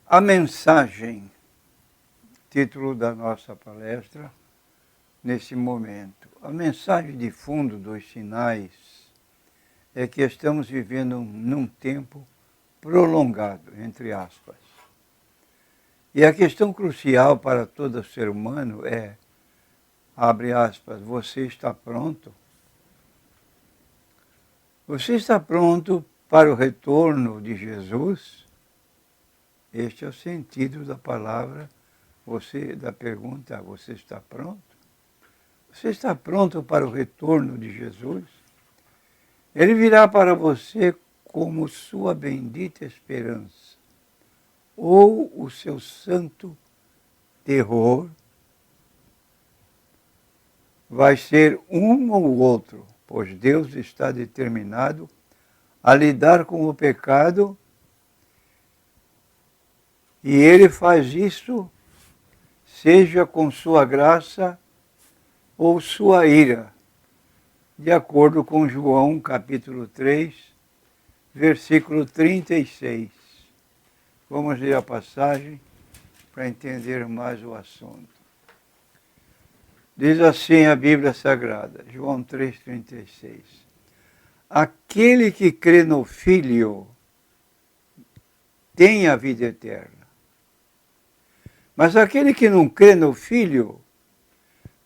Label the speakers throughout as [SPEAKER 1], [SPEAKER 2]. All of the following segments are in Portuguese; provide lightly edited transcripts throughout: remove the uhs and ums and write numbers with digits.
[SPEAKER 1] A mensagem, título da nossa palestra, nesse momento. A mensagem de fundo dos sinais é que estamos vivendo num tempo prolongado, entre aspas. E a questão crucial para todo ser humano é, abre aspas, você está pronto? Você está pronto para o retorno de Jesus? Este é o sentido da palavra, da pergunta, você está pronto? Você está pronto para o retorno de Jesus? Ele virá para você como sua bendita esperança, ou o seu santo terror. Vai ser um ou outro, pois Deus está determinado a lidar com o pecado e Ele faz isso, seja com sua graça ou sua ira, de acordo com João capítulo 3, versículo 36. Vamos ler a passagem para entender mais o assunto. Diz assim a Bíblia Sagrada, João 3,36. Aquele que crê no Filho tem a vida eterna. Mas aquele que não crê no Filho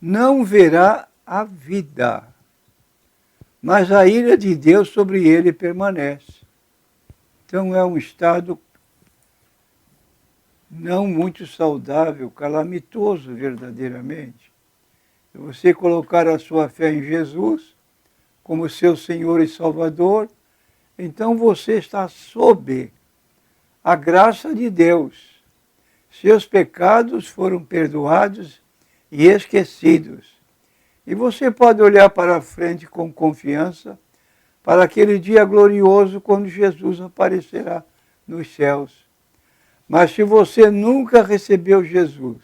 [SPEAKER 1] não verá a vida, mas a ira de Deus sobre ele permanece. Então é um estado não muito saudável, calamitoso verdadeiramente. Se você colocar a sua fé em Jesus como seu Senhor e Salvador, então você está sob a graça de Deus. Seus pecados foram perdoados e esquecidos. E você pode olhar para frente com confiança para aquele dia glorioso quando Jesus aparecerá nos céus. Mas se você nunca recebeu Jesus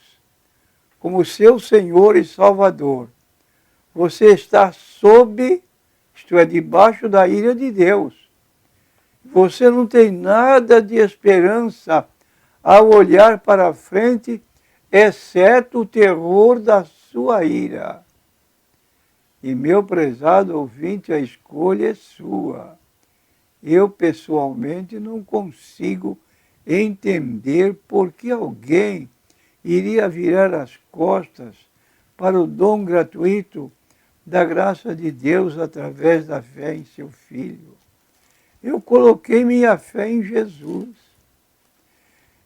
[SPEAKER 1] como seu Senhor e Salvador, você está sob, isto é, debaixo da ira de Deus. Você não tem nada de esperança ao olhar para frente, exceto o terror da sua ira. E, meu prezado ouvinte, a escolha é sua. Eu, pessoalmente, não consigo entender por que alguém iria virar as costas para o dom gratuito da graça de Deus através da fé em seu Filho. Eu coloquei minha fé em Jesus.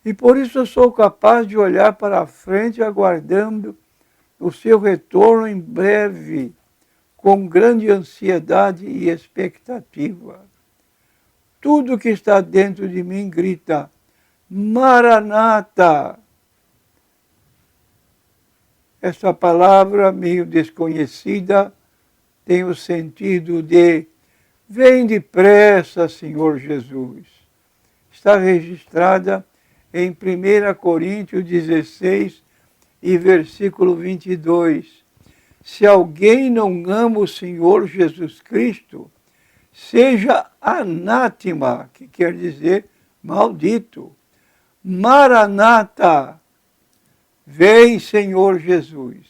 [SPEAKER 1] E por isso eu sou capaz de olhar para frente aguardando o seu retorno em breve, com grande ansiedade e expectativa. Tudo que está dentro de mim grita, Maranata! Essa palavra meio desconhecida tem o sentido de vem depressa, Senhor Jesus. Está registrada em 1 Coríntios 16 e versículo 22. Se alguém não ama o Senhor Jesus Cristo, seja anátema, que quer dizer maldito. Maranata, vem Senhor Jesus.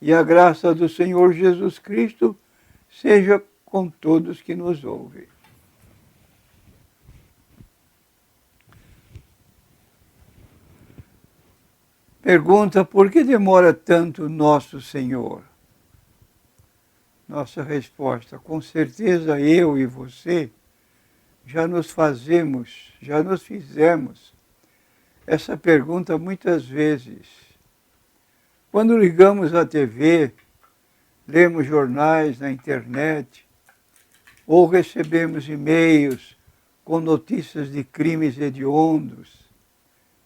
[SPEAKER 1] E a graça do Senhor Jesus Cristo seja com todos que nos ouvem. Pergunta, por que demora tanto nosso Senhor? Nossa resposta, com certeza eu e você já nos fizemos essa pergunta muitas vezes. Quando ligamos a TV, lemos jornais na internet, ou recebemos e-mails com notícias de crimes hediondos,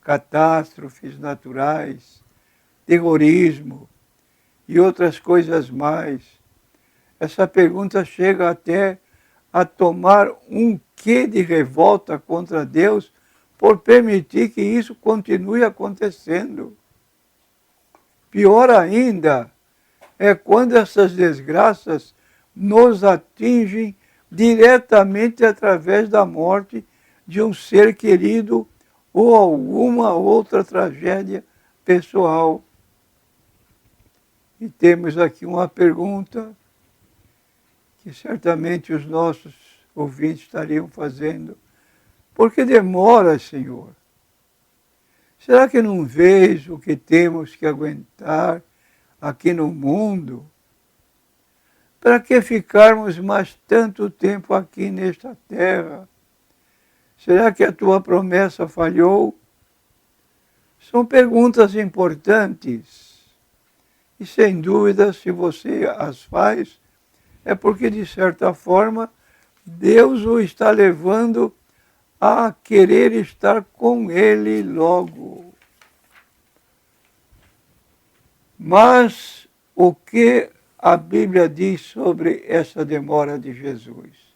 [SPEAKER 1] catástrofes naturais, terrorismo e outras coisas mais. Essa pergunta chega até a tomar um quê de revolta contra Deus por permitir que isso continue acontecendo. Pior ainda é quando essas desgraças nos atingem diretamente através da morte de um ser querido ou alguma outra tragédia pessoal. E temos aqui uma pergunta que certamente os nossos ouvintes estariam fazendo. Por que demora, Senhor? Será que não vês o que temos que aguentar aqui no mundo? Para que ficarmos mais tanto tempo aqui nesta terra? Será que a tua promessa falhou? São perguntas importantes. E sem dúvida, se você as faz, é porque, de certa forma, Deus o está levando a querer estar com Ele logo. Mas o que a Bíblia diz sobre essa demora de Jesus?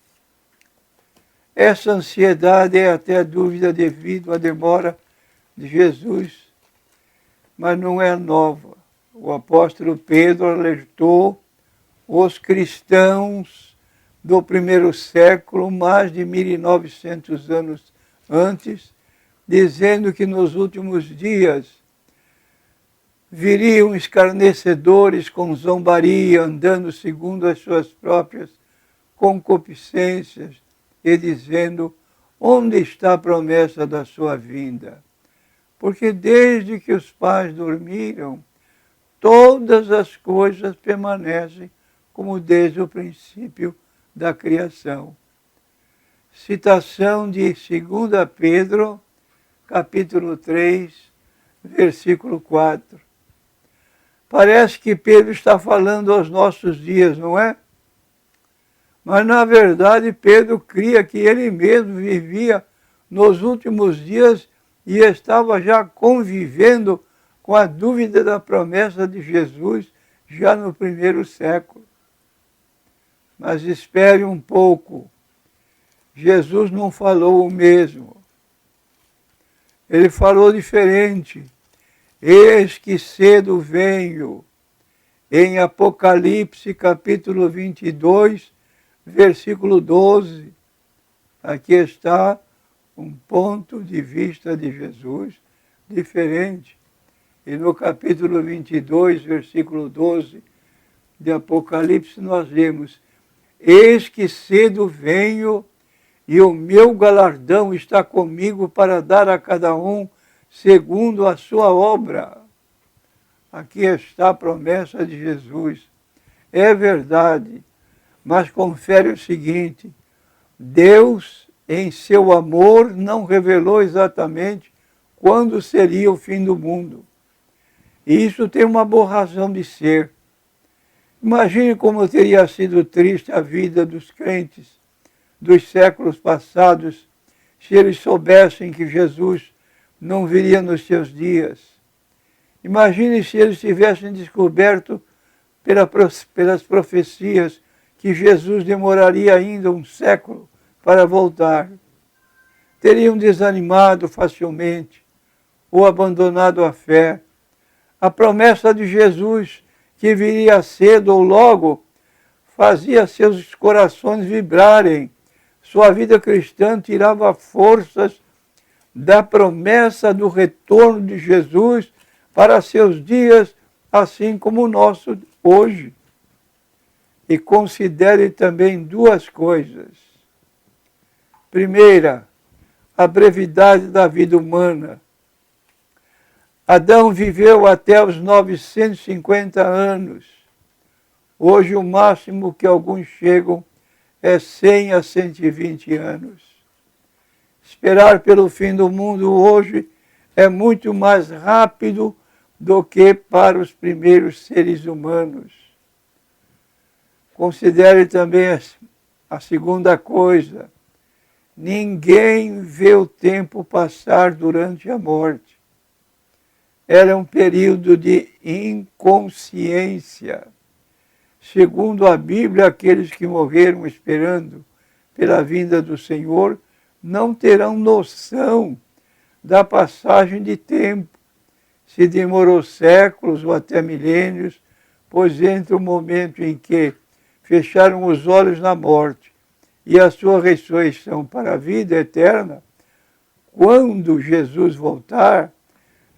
[SPEAKER 1] Essa ansiedade é até dúvida devido à demora de Jesus, mas não é nova. O apóstolo Pedro alertou os cristãos do primeiro século, mais de 1900 anos antes, dizendo que nos últimos dias viriam escarnecedores com zombaria, andando segundo as suas próprias concupiscências e dizendo: onde está a promessa da sua vinda? Porque desde que os pais dormiram, todas as coisas permanecem como desde o princípio da criação. Citação de 2 Pedro, capítulo 3, versículo 4. Parece que Pedro está falando aos nossos dias, não é? Mas, na verdade, Pedro cria que ele mesmo vivia nos últimos dias e estava já convivendo com a dúvida da promessa de Jesus já no primeiro século. Mas espere um pouco. Jesus não falou o mesmo. Ele falou diferente. Eis que cedo venho. Em Apocalipse, capítulo 22, versículo 12. Aqui está um ponto de vista de Jesus diferente. E no capítulo 22, versículo 12 de Apocalipse, nós lemos: eis que cedo venho e o meu galardão está comigo para dar a cada um segundo a sua obra. Aqui está a promessa de Jesus. É verdade, mas confere o seguinte: Deus, em seu amor, não revelou exatamente quando seria o fim do mundo. E isso tem uma boa razão de ser. Imagine como teria sido triste a vida dos crentes dos séculos passados se eles soubessem que Jesus não viria nos seus dias. Imagine se eles tivessem descoberto pelas profecias que Jesus demoraria ainda um século para voltar. Teriam desanimado facilmente ou abandonado a fé. A promessa de Jesus, que viria cedo ou logo, fazia seus corações vibrarem. Sua vida cristã tirava forças da promessa do retorno de Jesus para seus dias, assim como o nosso hoje. E considere também duas coisas. Primeira, a brevidade da vida humana. Adão viveu até os 950 anos. Hoje o máximo que alguns chegam é 100 a 120 anos. Esperar pelo fim do mundo hoje é muito mais rápido do que para os primeiros seres humanos. Considere também a segunda coisa. Ninguém vê o tempo passar durante a morte. Era um período de inconsciência. Segundo a Bíblia, aqueles que morreram esperando pela vinda do Senhor não terão noção da passagem de tempo, se demorou séculos ou até milênios, pois entre o momento em que fecharam os olhos na morte e a sua ressurreição para a vida eterna, quando Jesus voltar,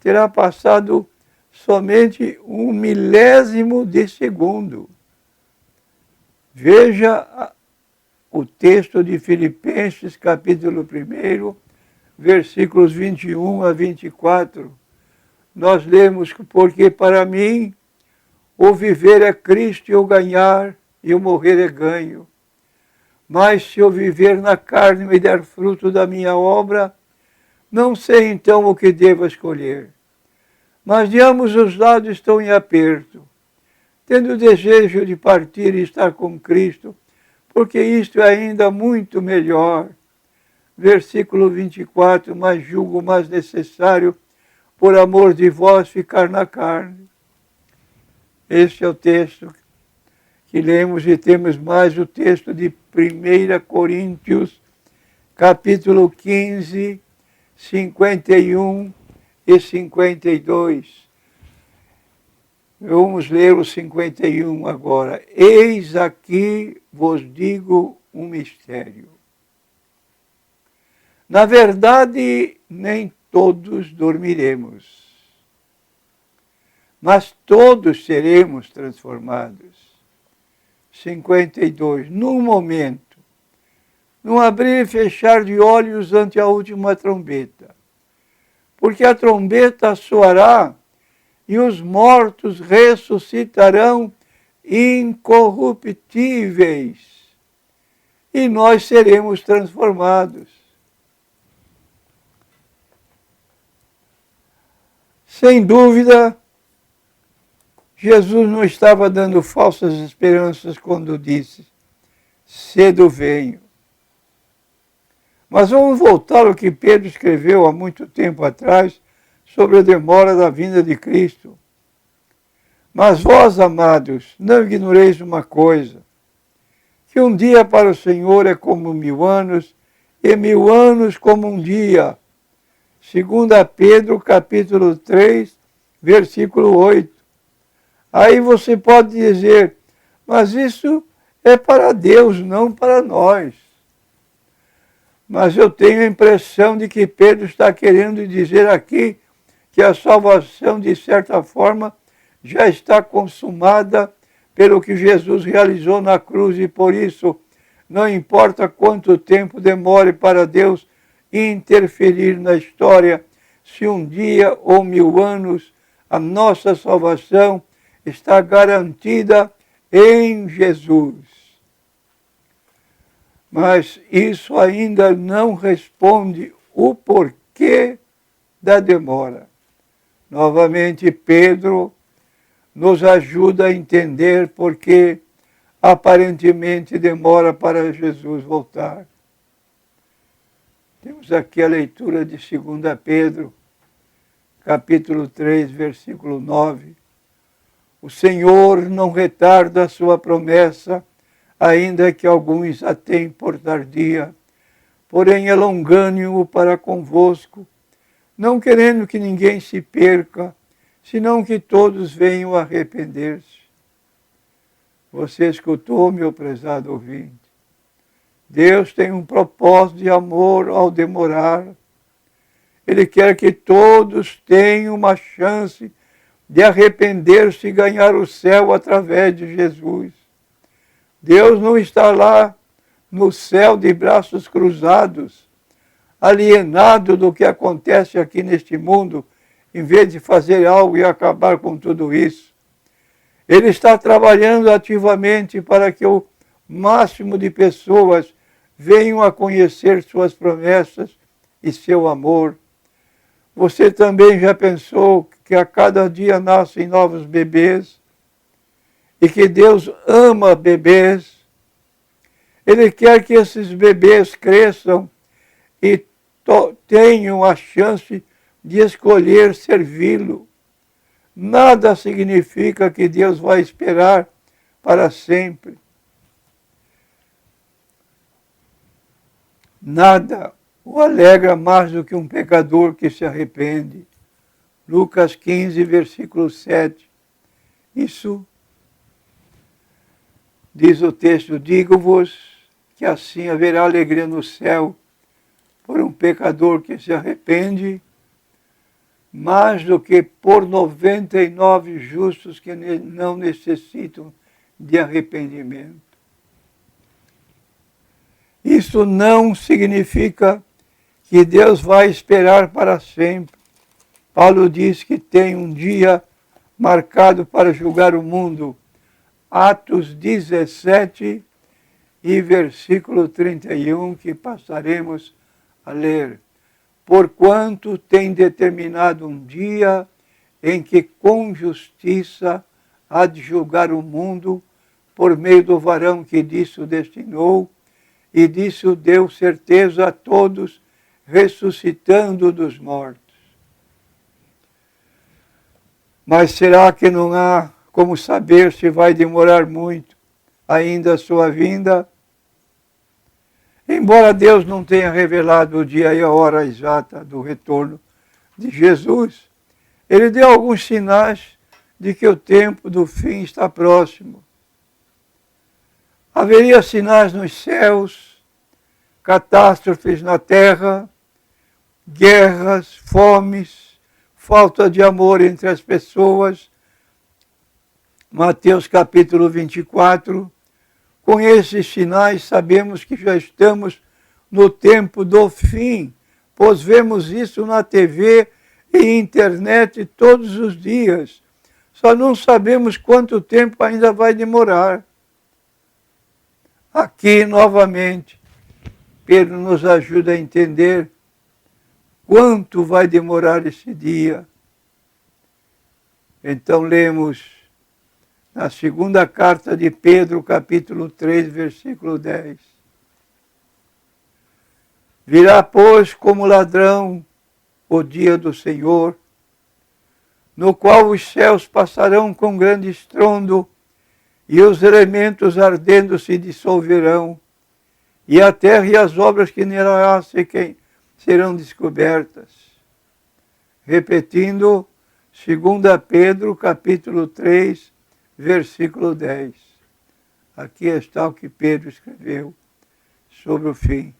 [SPEAKER 1] terá passado somente 1 milésimo de segundo. Veja o texto de Filipenses, capítulo 1, versículos 21 a 24. Nós lemos: porque para mim o viver é Cristo e o ganhar, e o morrer é ganho. Mas se eu viver na carne e me der fruto da minha obra, não sei então o que devo escolher. Mas de ambos os lados estou em aperto, tendo o desejo de partir e estar com Cristo, porque isto é ainda muito melhor. Versículo 24, mas julgo mais necessário, por amor de vós, ficar na carne. Este é o texto que lemos, e temos mais o texto de 1 Coríntios, capítulo 15, 51 e 52. Vamos ler o 51 agora. Eis aqui vos digo um mistério. Na verdade, nem todos dormiremos, mas todos seremos transformados. 52. Num momento, num abrir e fechar de olhos ante a última trombeta. Porque a trombeta soará e os mortos ressuscitarão incorruptíveis, e nós seremos transformados. Sem dúvida, Jesus não estava dando falsas esperanças quando disse: cedo venho. Mas vamos voltar ao que Pedro escreveu há muito tempo atrás sobre a demora da vinda de Cristo. Mas vós, amados, não ignoreis uma coisa, que um dia para o Senhor é como 1000 anos, e 1000 anos como um dia. 2 Pedro, capítulo 3, versículo 8. Aí você pode dizer: mas isso é para Deus, não para nós. Mas eu tenho a impressão de que Pedro está querendo dizer aqui que a salvação, de certa forma, já está consumada pelo que Jesus realizou na cruz, e por isso não importa quanto tempo demore para Deus interferir na história, se um dia ou 1000 anos, a nossa salvação está garantida em Jesus. Mas isso ainda não responde o porquê da demora. Novamente, Pedro nos ajuda a entender por que aparentemente demora para Jesus voltar. Temos aqui a leitura de 2 Pedro, capítulo 3, versículo 9. O Senhor não retarda a sua promessa, ainda que alguns a tenham por tardia, porém é longânimo para convosco, não querendo que ninguém se perca, senão que todos venham a arrepender-se. Você escutou, meu prezado ouvinte? Deus tem um propósito de amor ao demorar. Ele quer que todos tenham uma chance de arrepender-se e ganhar o céu através de Jesus. Deus não está lá no céu de braços cruzados, alienado do que acontece aqui neste mundo, em vez de fazer algo e acabar com tudo isso. Ele está trabalhando ativamente para que o máximo de pessoas venham a conhecer suas promessas e seu amor. Você também já pensou que a cada dia nascem novos bebês? E que Deus ama bebês? Ele quer que esses bebês cresçam e tenham a chance de escolher servi-lo. Nada significa que Deus vai esperar para sempre. Nada o alegra mais do que um pecador que se arrepende. Lucas 15, versículo 7. Isso diz o texto: digo-vos que assim haverá alegria no céu por um pecador que se arrepende, mais do que por 99 justos que não necessitam de arrependimento. Isso não significa que Deus vai esperar para sempre. Paulo diz que tem um dia marcado para julgar o mundo. Atos 17 e versículo 31, que passaremos a ler. Porquanto tem determinado um dia em que com justiça há de julgar o mundo por meio do varão que disso destinou, e disso deu certeza a todos, ressuscitando dos mortos. Mas será que não há como saber se vai demorar muito ainda a sua vinda? Embora Deus não tenha revelado o dia e a hora exata do retorno de Jesus, Ele deu alguns sinais de que o tempo do fim está próximo. Haveria sinais nos céus, catástrofes na terra, guerras, fomes, falta de amor entre as pessoas. Mateus capítulo 24. Com esses sinais sabemos que já estamos no tempo do fim, pois vemos isso na TV e internet todos os dias. Só não sabemos quanto tempo ainda vai demorar. Aqui, novamente, Pedro nos ajuda a entender quanto vai demorar esse dia. Então, lemos na segunda carta de Pedro, capítulo 3, versículo 10. Virá, pois, como ladrão o dia do Senhor, no qual os céus passarão com grande estrondo, e os elementos ardendo se dissolverão, e a terra e as obras que nela há serão descobertas. Repetindo, 2 Pedro, capítulo 3, versículo 10. Aqui está o que Pedro escreveu sobre o fim.